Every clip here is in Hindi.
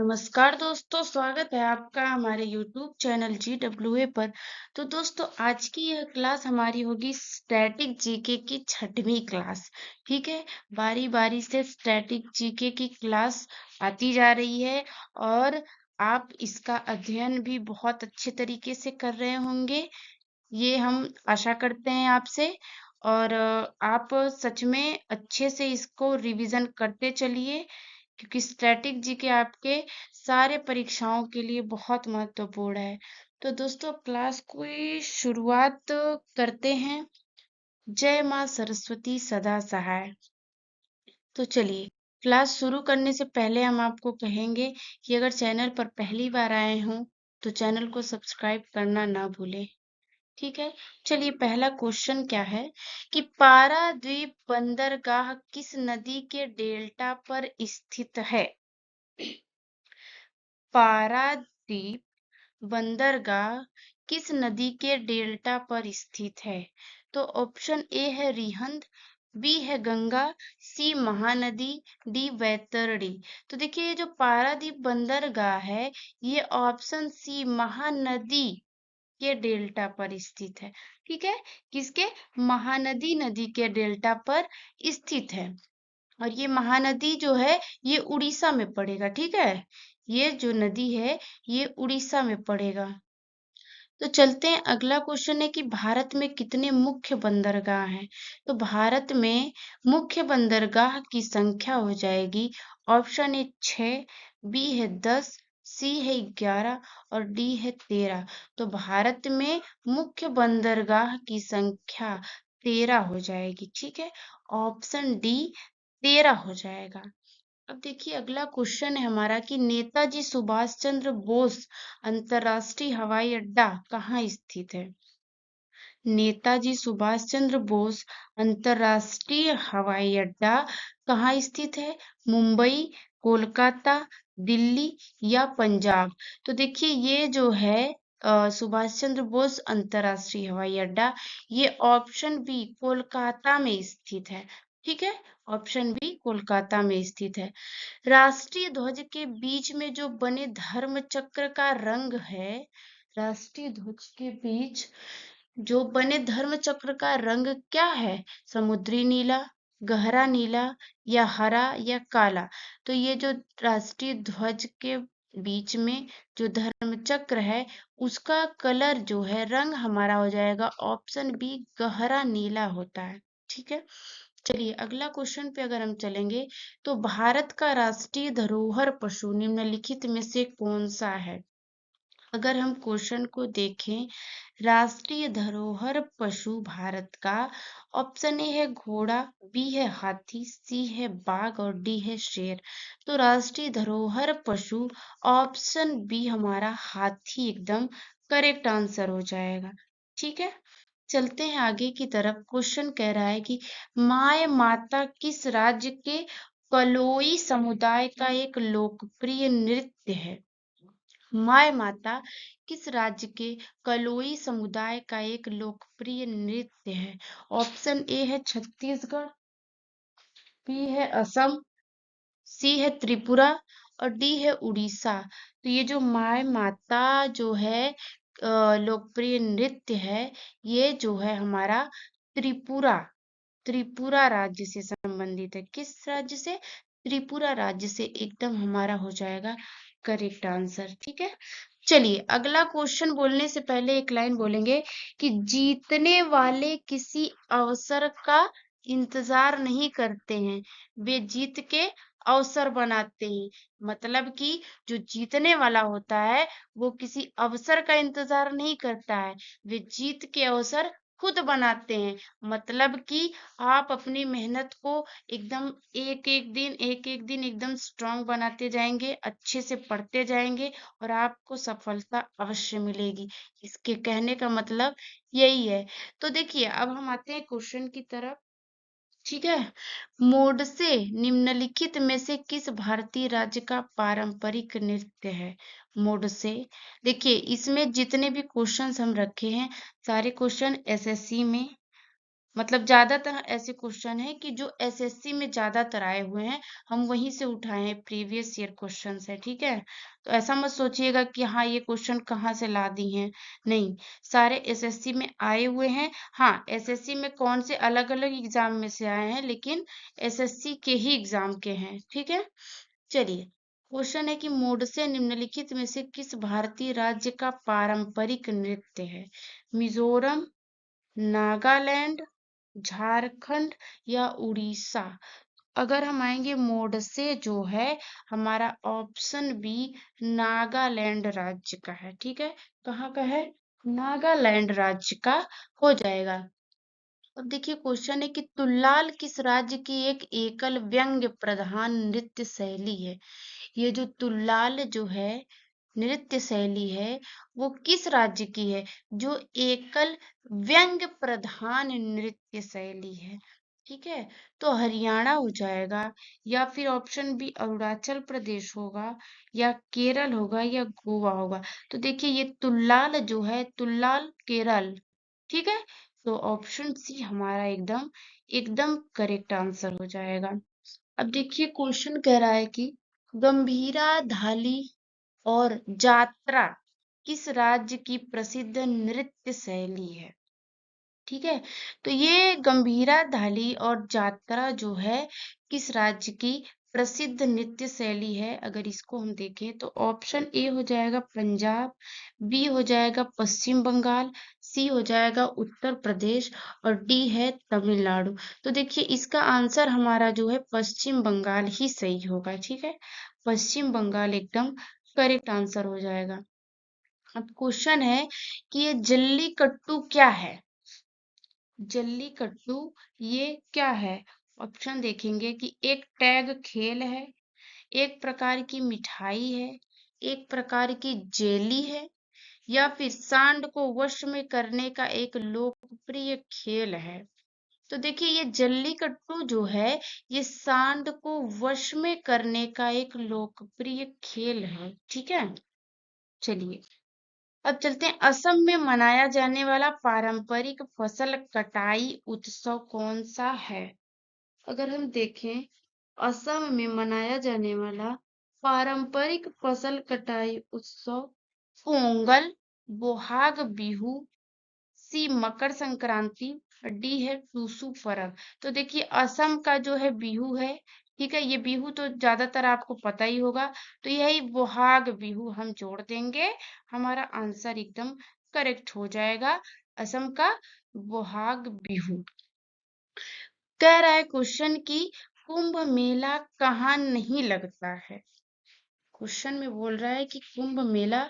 नमस्कार दोस्तों, स्वागत है आपका हमारे YouTube चैनल GWA पर। तो दोस्तों, आज की यह क्लास हमारी होगी स्टैटिक जीके की 6वीं क्लास। ठीक है, बारी बारी से स्टैटिक जीके की क्लास आती जा रही है और आप इसका अध्ययन भी बहुत अच्छे तरीके से कर रहे होंगे, ये हम आशा करते हैं आपसे। और आप सच में अच्छे से इसको रिवीजन करते चलिए, क्योंकि स्टैटिक जीके आपके सारे परीक्षाओं के लिए बहुत महत्वपूर्ण है। तो दोस्तों, क्लास की शुरुआत करते हैं। जय माँ सरस्वती सदा सहाय। तो चलिए, क्लास शुरू करने से पहले हम आपको कहेंगे कि अगर चैनल पर पहली बार आए हों तो चैनल को सब्सक्राइब करना ना भूलें। ठीक है, चलिए पहला क्वेश्चन क्या है कि पारादीप बंदरगाह किस नदी के डेल्टा पर स्थित है? पारादीप बंदरगाह किस नदी के डेल्टा पर स्थित है? तो ऑप्शन ए है रिहंद, बी है गंगा, सी महानदी, डी वैतरणी। तो देखिए, ये जो पारादीप बंदरगाह है, ये ऑप्शन सी महानदी के डेल्टा पर स्थित है। ठीक है, किसके? महानदी नदी के डेल्टा पर स्थित है। और ये महानदी जो है, ये उड़ीसा में पड़ेगा। ठीक है, ये जो नदी है, ये उड़ीसा में पड़ेगा। तो चलते हैं, अगला क्वेश्चन है कि भारत में कितने मुख्य बंदरगाह हैं? तो भारत में मुख्य बंदरगाह की संख्या हो जाएगी, ऑप्शन ए 6, बी है 10, सी है 11 और डी है 13। तो भारत में मुख्य बंदरगाह की संख्या 13 हो जाएगी। ठीक है, ऑप्शन डी 13 हो जाएगा। अब देखिए, अगला क्वेश्चन है हमारा कि नेताजी सुभाष चंद्र बोस अंतर्राष्ट्रीय हवाई अड्डा कहाँ स्थित है? नेताजी सुभाष चंद्र बोस अंतर्राष्ट्रीय हवाई अड्डा कहाँ स्थित है? मुंबई, कोलकाता, दिल्ली या पंजाब? तो देखिए, ये जो है सुभाष चंद्र बोस अंतर्राष्ट्रीय हवाई अड्डा, ये ऑप्शन बी कोलकाता में स्थित है। ठीक है, ऑप्शन बी कोलकाता में स्थित है। राष्ट्रीय ध्वज के बीच में जो बने धर्म चक्र का रंग है, राष्ट्रीय ध्वज के बीच जो बने धर्म चक्र का रंग क्या है? समुद्री नीला, गहरा नीला या हरा या काला? तो ये जो राष्ट्रीय ध्वज के बीच में जो धर्म चक्र है, उसका कलर जो है, रंग हमारा हो जाएगा ऑप्शन बी गहरा नीला होता है। ठीक है, चलिए अगला क्वेश्चन पे अगर हम चलेंगे, तो भारत का राष्ट्रीय धरोहर पशु निम्नलिखित में से कौन सा है? अगर हम क्वेश्चन को देखें, राष्ट्रीय धरोहर पशु भारत का, ऑप्शन ए है घोड़ा, बी है हाथी, सी है बाघ और डी है शेर। तो राष्ट्रीय धरोहर पशु ऑप्शन बी हमारा हाथी एकदम करेक्ट आंसर हो जाएगा। ठीक है, चलते हैं आगे की तरफ। क्वेश्चन कह रहा है कि माय माता किस राज्य के कलोई समुदाय का एक लोकप्रिय नृत्य है? माय माता किस राज्य के कलोई समुदाय का एक लोकप्रिय नृत्य है? ऑप्शन ए है छत्तीसगढ़, बी है असम, सी है त्रिपुरा और डी है उड़ीसा। तो ये जो माय माता जो है लोकप्रिय नृत्य है, ये जो है हमारा त्रिपुरा त्रिपुरा राज्य से संबंधित है। किस राज्य से? त्रिपुरा राज्य से एकदम हमारा हो जाएगा करेक्ट आंसर। ठीक है, चलिए अगला क्वेश्चन बोलने से पहले एक लाइन बोलेंगे कि जीतने वाले किसी अवसर का इंतजार नहीं करते हैं, वे जीत के अवसर बनाते हैं। मतलब कि जो जीतने वाला होता है, वो किसी अवसर का इंतजार नहीं करता है, वे जीत के अवसर खुद बनाते हैं। मतलब कि आप अपनी मेहनत को एकदम एक एक दिन एकदम स्ट्रांग बनाते जाएंगे, अच्छे से पढ़ते जाएंगे और आपको सफलता अवश्य मिलेगी। इसके कहने का मतलब यही है। तो देखिए, अब हम आते हैं क्वेश्चन की तरफ। ठीक है, मोडसे निम्नलिखित में से किस भारतीय राज्य का पारंपरिक नृत्य है? मोडसे, देखिए इसमें जितने भी क्वेश्चंस हम रखे हैं, सारे क्वेश्चन एसएससी में मतलब ज्यादातर ऐसे क्वेश्चन है कि जो एसएससी में ज्यादातर आए हुए हैं, हम वहीं से उठाए हैं, प्रीवियस ईयर क्वेश्चन है, ठीक है। तो ऐसा मत सोचिएगा कि हाँ ये क्वेश्चन कहाँ से ला दी हैं, नहीं, सारे एसएससी में आए हुए हैं। हाँ, एसएससी में कौन से अलग अलग एग्जाम में से आए हैं, लेकिन एसएससी के ही एग्जाम के हैं, ठीक है। चलिए, क्वेश्चन है कि मोडसे निम्नलिखित में से किस भारतीय राज्य का पारंपरिक नृत्य है? मिजोरम, नागालैंड, झारखंड या उड़ीसा? अगर हम आएंगे मोड से, जो है हमारा ऑप्शन बी नागालैंड राज्य का है, ठीक है। कहाँ का है? नागालैंड राज्य का हो जाएगा। अब देखिए, क्वेश्चन है कि तुल्लाल किस राज्य की एक एकल व्यंग्य प्रधान नृत्य शैली है? ये जो तुल्लाल जो है नृत्य शैली है, वो किस राज्य की है, जो एकल व्यंग्य प्रधान नृत्य शैली है? ठीक है, तो हरियाणा हो जाएगा, या फिर ऑप्शन बी अरुणाचल प्रदेश होगा, या केरल होगा, या गोवा होगा। तो देखिए, ये तुल्लाल जो है, तुल्लाल केरल, ठीक है। तो ऑप्शन सी हमारा एकदम एकदम करेक्ट आंसर हो जाएगा। अब देखिए, क्वेश्चन कह रहा है कि गंभीरा धाली और जात्रा किस राज्य की प्रसिद्ध नृत्य शैली है? ठीक है, तो ये गंभीरा धाली और जात्रा जो है किस राज्य की प्रसिद्ध नृत्य शैली है? अगर इसको हम देखें तो ऑप्शन ए हो जाएगा पंजाब, बी हो जाएगा पश्चिम बंगाल, सी हो जाएगा उत्तर प्रदेश, और डी है तमिलनाडु। तो देखिए, इसका आंसर हमारा जो है पश्चिम बंगाल ही सही होगा, ठीक है। पश्चिम बंगाल एकदम करेक्ट आंसर हो जाएगा। अब क्वेश्चन है कि ये जल्लीकट्टू क्या है? जल्लीकट्टू ये क्या है? ऑप्शन देखेंगे कि एक टैग खेल है, एक प्रकार की मिठाई है, एक प्रकार की जेली है, या फिर सांड को वश में करने का एक लोकप्रिय खेल है। तो देखिए, ये जल्लीकट्टू जो है, ये सांड को वश में करने का एक लोकप्रिय खेल है, ठीक है। चलिए, अब चलते हैं, असम में मनाया जाने वाला पारंपरिक फसल कटाई उत्सव कौन सा है? अगर हम देखें, असम में मनाया जाने वाला पारंपरिक फसल कटाई उत्सव पोंगल, बोहाग बिहू, सी मकर संक्रांति, और डी है टूसू पर्व। तो देखिए, असम का जो है बिहू है, ठीक है, ये बिहू तो ज्यादातर आपको पता ही होगा, तो यही बोहाग बिहू हम जोड़ देंगे, हमारा आंसर एकदम करेक्ट हो जाएगा, असम का बोहाग बिहू। कह रहा है क्वेश्चन की कुंभ मेला कहाँ नहीं लगता है? क्वेश्चन में बोल रहा है कि कुंभ मेला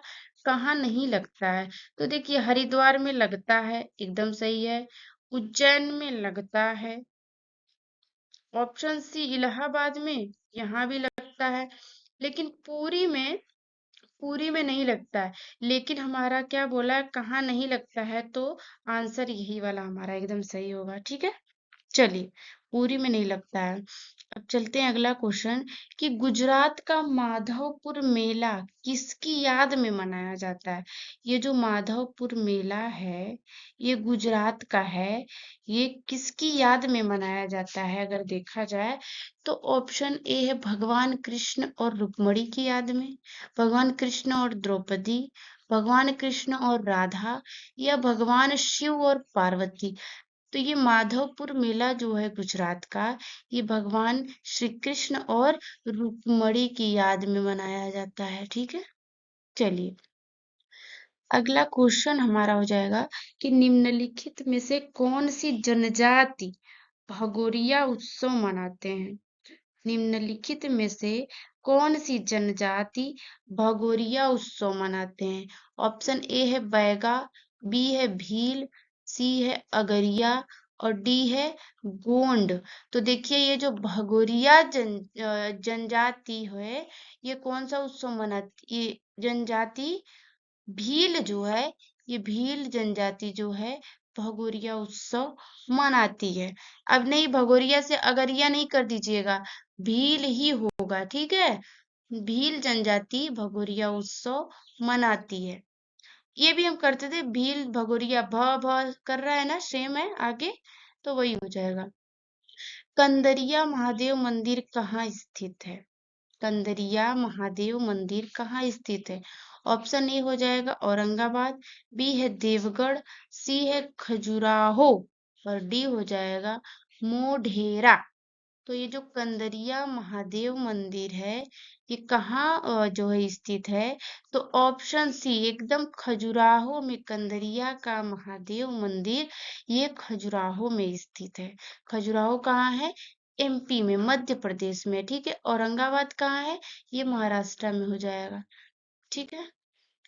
कहाँ नहीं लगता है? तो देखिए, हरिद्वार में लगता है, एकदम सही है। उज्जैन में लगता है, ऑप्शन सी इलाहाबाद में, यहाँ भी लगता है। लेकिन पुरी में नहीं लगता है। लेकिन हमारा क्या बोला है, कहाँ नहीं लगता है, तो आंसर यही वाला हमारा एकदम सही होगा, ठीक है। चलिए, पूरी में नहीं लगता है। अब चलते हैं अगला क्वेश्चन कि गुजरात का माधवपुर मेला किसकी याद में मनाया जाता है? ये जो माधवपुर मेला है, ये गुजरात का है, ये किसकी याद में मनाया जाता है? अगर देखा जाए तो ऑप्शन ए है भगवान कृष्ण और रुक्मणी की याद में, भगवान कृष्ण और द्रौपदी, भगवान कृष्ण और राधा, या भगवान शिव और पार्वती। तो ये माधवपुर मेला जो है गुजरात का, ये भगवान श्री कृष्ण और रुक्मणी की याद में मनाया जाता है, ठीक है। चलिए, अगला क्वेश्चन हमारा हो जाएगा कि निम्नलिखित में से कौन सी जनजाति भगोरिया उत्सव मनाते हैं? निम्नलिखित में से कौन सी जनजाति भगोरिया उत्सव मनाते हैं? ऑप्शन ए है बैगा, बी है भील, सी है अगरिया, और डी है गोंड। तो देखिए, ये जो भगोरिया जनजाति है, ये कौन सा उत्सव मनाती, ये जनजाति भील जो है, ये भील जनजाति जो है भगोरिया उत्सव मनाती है। अब नहीं, भगोरिया से अगरिया नहीं कर दीजिएगा, भील ही होगा, ठीक है। भील जनजाति भगोरिया उत्सव मनाती है। ये भी हम करते थे, भील भगोरिया भ भ कर रहा है ना, सेम है आगे। तो वही हो जाएगा। कंदरिया महादेव मंदिर कहाँ स्थित है? कंदरिया महादेव मंदिर कहाँ स्थित है? ऑप्शन ए हो जाएगा औरंगाबाद, बी है देवगढ़, सी है खजुराहो और डी हो जाएगा मोढेरा। तो ये जो कंदरिया महादेव मंदिर है, ये कहाँ जो है स्थित है? तो ऑप्शन सी एकदम खजुराहो में कंदरिया का महादेव मंदिर, ये खजुराहो में स्थित है। खजुराहो कहाँ है? एमपी में, मध्य प्रदेश में। ठीक है, औरंगाबाद कहाँ है? ये महाराष्ट्र में हो जाएगा। ठीक है,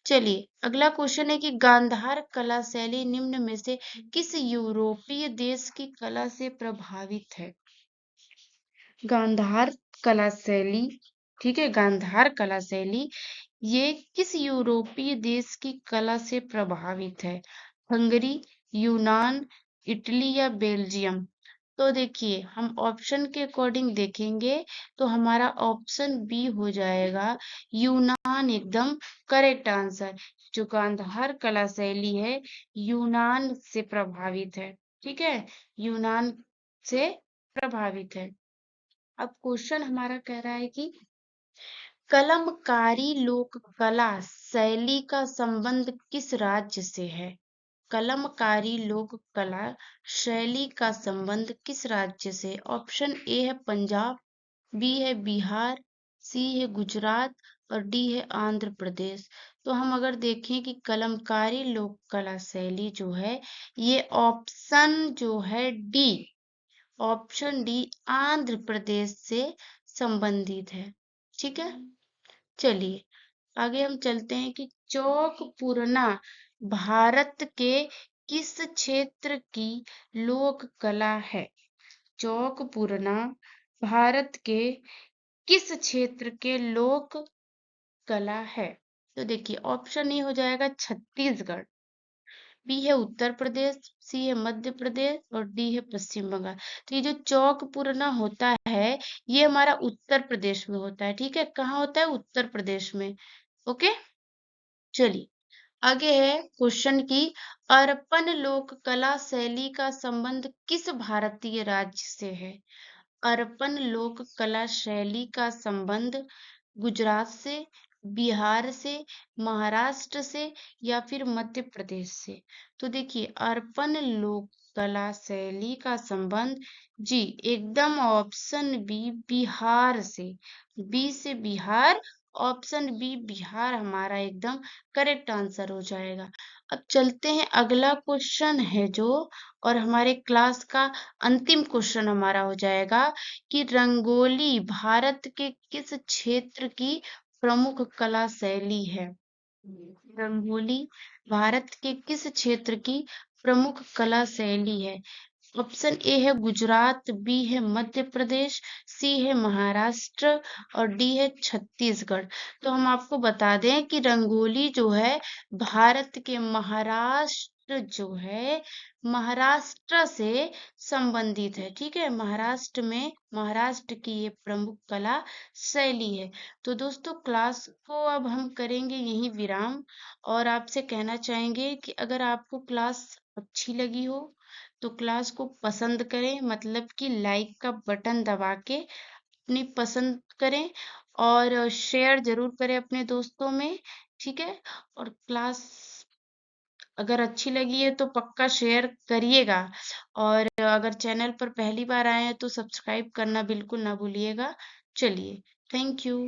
चलिए अगला क्वेश्चन है कि गांधार कला शैली निम्न में से किस यूरोपीय देश की कला से प्रभावित है? गांधार कला शैली, ठीक है, गांधार कला शैली ये किस यूरोपीय देश की कला से प्रभावित है? हंगरी, यूनान, इटली या बेल्जियम? तो देखिए हम ऑप्शन के अकॉर्डिंग देखेंगे तो हमारा ऑप्शन बी हो जाएगा यूनान, एकदम करेक्ट आंसर। जो गांधार कला शैली है यूनान से प्रभावित है। ठीक है, यूनान से प्रभावित है। अब क्वेश्चन हमारा कह रहा है कि कलमकारी लोक कला शैली का संबंध किस राज्य से है? कलमकारी लोक कला शैली का संबंध किस राज्य से? ऑप्शन ए है पंजाब, बी है बिहार, सी है गुजरात और डी है आंध्र प्रदेश। तो हम अगर देखें कि कलमकारी लोक कला शैली जो है, ये ऑप्शन जो है D, option D Andhra Pradesh से संबंधित है। ठीक है, चलिए आगे हम चलते हैं कि चौक पूर्णा भारत के किस क्षेत्र की लोक कला है? चौक पूर्णा भारत के किस क्षेत्र के लोक कला है? तो देखिए ऑप्शन ए हो जाएगा छत्तीसगढ़, बी है उत्तर प्रदेश, सी है मध्य प्रदेश और डी है पश्चिम बंगाल। तो ये जो चौक पूरना होता है ये हमारा उत्तर प्रदेश में होता है। ठीक है, कहाँ होता है? उत्तर प्रदेश में। ओके, चलिए आगे है क्वेश्चन की अर्पण लोक कला शैली का संबंध किस भारतीय राज्य से है? अर्पण लोक कला शैली का संबंध गुजरात से, बिहार से, महाराष्ट्र से या फिर मध्य प्रदेश से? तो देखिए अर्पण लोक कला शैली का संबंध जी एकदम ऑप्शन बी बिहार से, बी से बिहार, ऑप्शन बी बिहार हमारा एकदम करेक्ट आंसर हो जाएगा। अब चलते हैं अगला क्वेश्चन है जो, और हमारे क्लास का अंतिम क्वेश्चन हमारा हो जाएगा कि रंगोली भारत के किस क्षेत्र की प्रमुख कला शैली है? रंगोली भारत के किस क्षेत्र की प्रमुख कला शैली है? ऑप्शन ए है गुजरात, बी है मध्य प्रदेश, सी है महाराष्ट्र और डी है छत्तीसगढ़। तो हम आपको बता दें कि रंगोली जो है भारत के महाराष्ट्र जो है, महाराष्ट्र से संबंधित है। ठीक है, महाराष्ट्र में, महाराष्ट्र की ये प्रमुख कला शैली है। तो दोस्तों क्लास को अब हम करेंगे यहीं विराम, और आपसे कहना चाहेंगे कि अगर आपको क्लास अच्छी लगी हो तो क्लास को पसंद करें, मतलब कि लाइक का बटन दबा के अपनी पसंद करें और शेयर जरूर करें अपने दोस्तों में। ठीक है, और क्लास अगर अच्छी लगी है तो पक्का शेयर करिएगा, और अगर चैनल पर पहली बार आए हैं तो सब्सक्राइब करना बिल्कुल ना भूलिएगा। चलिए, थैंक यू।